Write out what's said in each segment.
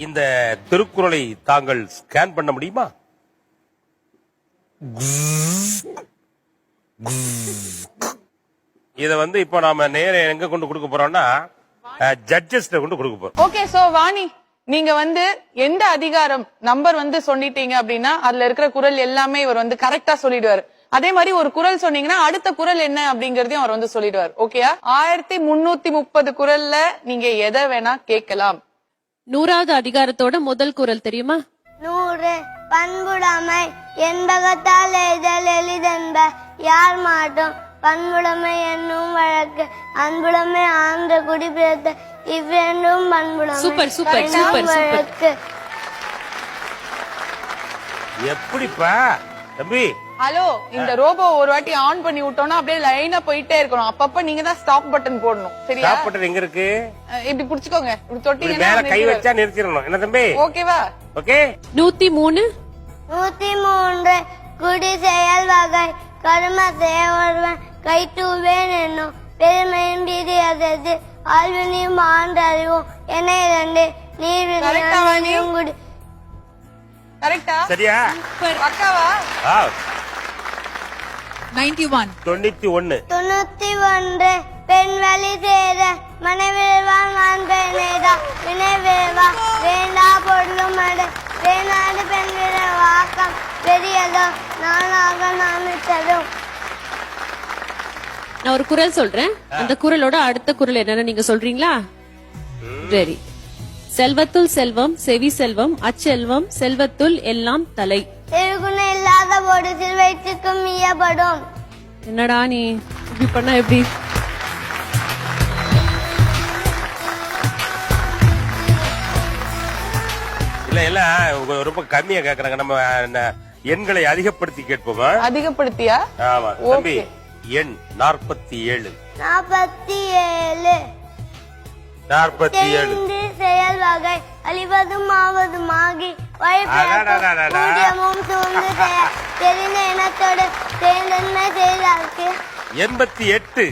இந்த திருக்குறளை தாங்கள் ஸ்கேன் பண்ண முடியுமா? இத இப்ப நாம நேர எங்க கொண்டு கொடுக்க போறோம்னா ஜட்ஜஸ்ல கொண்டு கொடுக்க போறோம். ஓகே, சோ வாணி, நீங்க எந்த அதிகாரம் நம்பர் சொல்லிட்டீங்க அப்படின்னா அதுல இருக்கிற குறள் எல்லாமே இவர் கரெக்டா சொல்லிடுவாரு. அதே மாதிரி ஒரு குறள் சொன்னீங்கன்னா அடுத்த குறள் என்ன அப்படிங்கறதையும் அவர் சொல்லிடுவார். ஓகேயா? 1330 குறள்ல நீங்க எதை வேணா கேட்கலாம். 100வது அதிகாரத்தோட முதல் குறள் தெரியுமா? 100 பண்புடைமை என்பகத்தால் எய்தல் எளிதென்ப யார் மாட்டோம் பண்புடைமை என்னும் வழக்கு அன்புடைமை ஆன்ற குடிபிறத்த இவ்வேண்டும் பண்புடைமை. Super super super super. எப்படிப்பா தம்பி? ஹலோ, இந்த ரோபோ ஒரு வாட்டி ஆன் பண்ணி விட்டோம்னா அப்படியே லைனா போயிட்டே இருக்கணும். அப்பப்ப நீங்க தான் ஸ்டாப் பட்டன் போடணும். சரியா? ஸ்டாப் பட்டன் எங்க இருக்கு? இப்படி புடிச்சுக்கோங்க. இப்படி தொட்டீங்கன்னா மேல கை வச்சா நிறுத்திடணும். என்ன தம்பி? ஓகேவா? ஓகே. 103 103 குடி செயல் வகை கரும செய்வன் கை தூவேன் என்னும் பெருமையும் பிரியதது ஆழ்வினியும் ஆண்டறிவும் என 2 நீர் குடி. கரெக்டா? சரியா? பக்காவா? 91 பெண் வழி சேர மனைவிழ்வான் வான் பெண்ணேதா வினைவேவா வேண்டா பொருளும் அடை வேணாடு பெண் விட வாக்கம் பெரியதோ நானாக நாமித்ததும். நான் ஒரு குறள் சொல்றேன். அந்த குறளோட அடுத்த குறள் என்னன்னு நீங்க சொல்றீங்களா? சரி. செல்வத்துள் செல்வம் செவி செல்வம் அச்செல்வம் செல்வத்துள் எல்லாம் தலை. திருகுணம் இல்லாத போது சிறுவயிற்றுக்கும் ஈயப்படும். என்னடா நீ இப்படி பண்ணா எப்படி? இல்ல இல்ல ரொம்ப கம்மியா கேக்குறாங்க. நம்ம எண்களை அதிகப்படுத்தி கேட்போமா? அதிகப்படுத்தியா? ஆமா தம்பி. எண் 47 செயல் வகை அழிவதும் ஆவதும் ஆகி வழிபூடியமும் சூழ்ந்து தெரிந்த இனத்தோடு சேர்ந்தன்மை செய்தார்க்கு. 88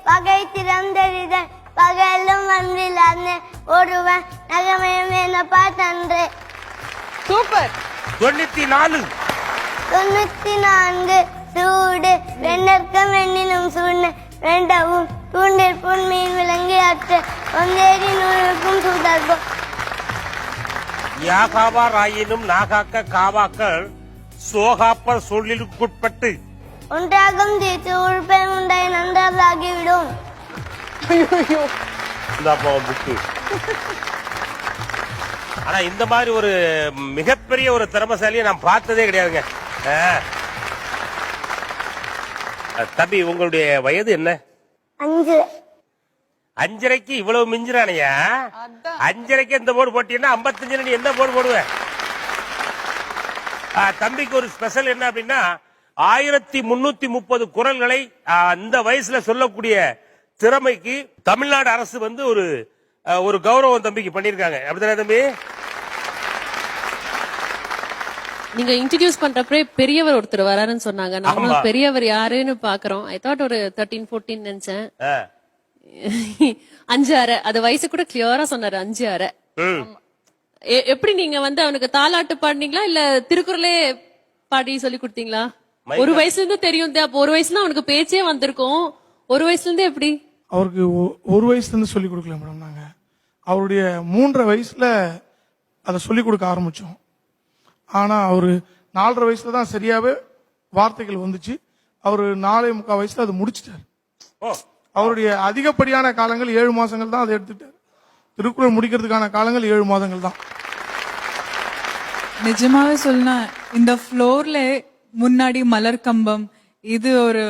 வகை திறந்தெறித பகலும் வந்தில்லாத ஒருவன் நகமயம் எனப்பா தன்று. சூப்பர். 94 சூடு வெண்ணற்கம் வெண்ணினும் சூழ்நிலை வேண்டவும் தூண்டிற்புண் மீன் விலங்கி அற்று ஒந்தேரி நூலுக்கும் சூதர்க்கும். யாகாவார் ஆயினும் நாகாக்க காவாக்கள் சோகாப்பர் சொல்லிற்குட்பட்டு ஒன்றாகும் தீர்த்து உறுப்பை உண்டை நன்றாகிவிடும். ஆனா இந்த மாதிரி ஒரு மிகப்பெரிய ஒரு திறமசாலியை நான் பார்த்ததே கிடையாதுங்க. தம்பி, உங்களுடைய வயது என்ன? 5. 5.5க்கு இவ்வளவு மிஞ்சுறானையா? 5.5க்கு இந்த போர்டு போட்டீங்கன்னா 55 நீ என்ன போர்டு போடுவ? தம்பிக்கு ஒரு ஸ்பெஷல் என்ன அப்படின்னா 1330 குறள்களை அந்த வயசுல சொல்லக்கூடிய திறமைக்கு தமிழ்நாடு அரசு ஒரு கௌரவம் தம்பிக்கு பண்ணிருக்காங்க. அப்படித்தானே தம்பி? நீங்க இன்ட்ரோடியூஸ் பண்றப்பே பெரியவர் ஒருத்தர் வராருன்னு சொன்னாங்க. நாங்களும் பெரியவர் யாருன்னு பாக்குறோம். ஐ தாட் ஒரு 13-14 நினைச்சேன். 5.5 அது வயசு கூட கிளியரா சொன்னாரு. 5.5. எப்படி நீங்க அவனுக்கு தாலாட்டு பாடினீங்களா இல்ல திருக்குறளே பாடி சொல்லி கொடுத்தீங்களா? ஒரு வயசுல இருந்து தெரியும். அப்ப ஒரு வயசுல அவனுக்கு பேச்சே வந்திருக்கும். ஒரு வயசுல இருந்து எப்படி? அவருக்கு ஒரு வயசுல இருந்து சொல்லி கொடுக்கல மேடம். நாங்க அவருடைய 3.5 வயசுல அதை சொல்லி கொடுக்க ஆரம்பிச்சோம். ஆனா அவரு 4.5 வயசுல தான் சரியாவே வார்த்தைகள் வந்துச்சு. அவரு 4.25 வயசுல அது முடிச்சிட்டாரு. அவருடைய அதிகப்படியான காலங்கள் 7 மாசங்கள் தான் அதை எடுத்துட்டாரு. திருக்குறள் முடிக்கிறதுக்கான காலங்கள் 7 மாதங்கள் தான். நிஜமாவே சொல்லனா இந்த ஃப்ளோர்ல முன்னாடி மலர் கம்பம் இது ஒரு